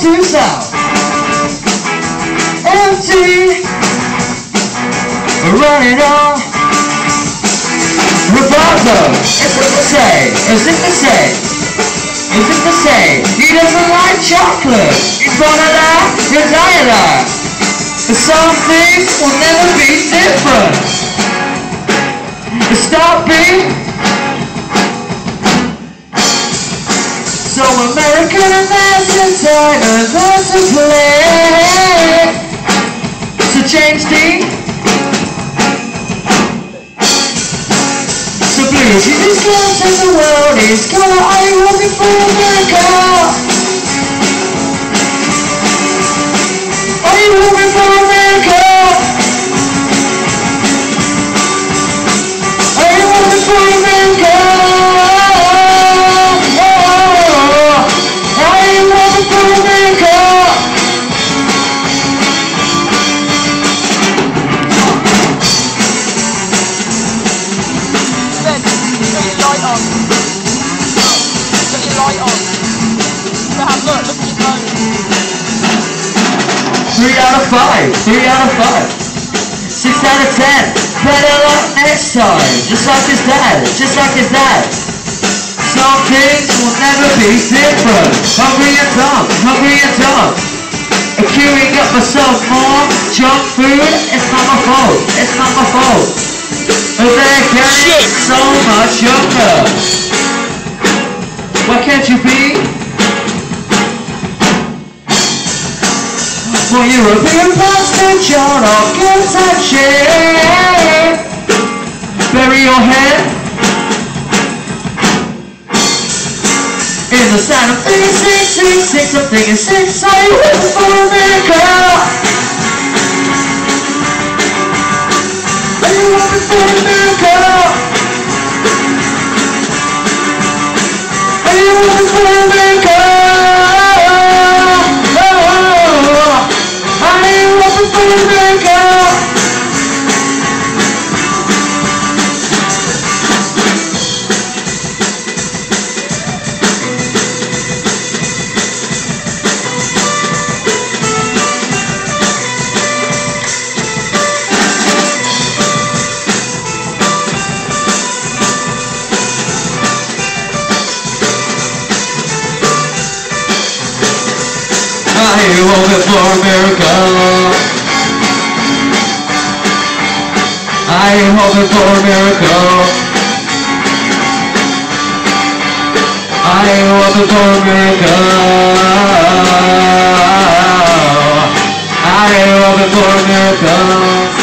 north to south. Empty, running on. Roboto, is it to say? Is it to say? Is it to say he doesn't like chocolate? He's gonna die, he'll die alive. But some things will never be different. Stop being so American, and that's the time, and that's the play. So James Dean, so please, he just can't save the world. He's gonna, are you hoping for America? Are you hoping for America? Are you hoping for America? Are you hoping for America? Ben, put your light on. Put your light on. Look at your phone. 3 out of 5, 3 out of 5, 6 out of 10, better luck next time, just like his dad, just like his dad. Some things will never be different, hungry and dumb, queuing up myself more junk food, it's not my fault, it's not my fault. But they're getting so much younger. Why can't you be for European bastard, John, I'll get that shit. Bury your head in the sound of 666, I'm thinking 6, are you hoping for America? Are you hoping for America? Are you hoping for America? Are you hoping for America? Are you hoping for America? Are you hoping for America? Are you hoping for America?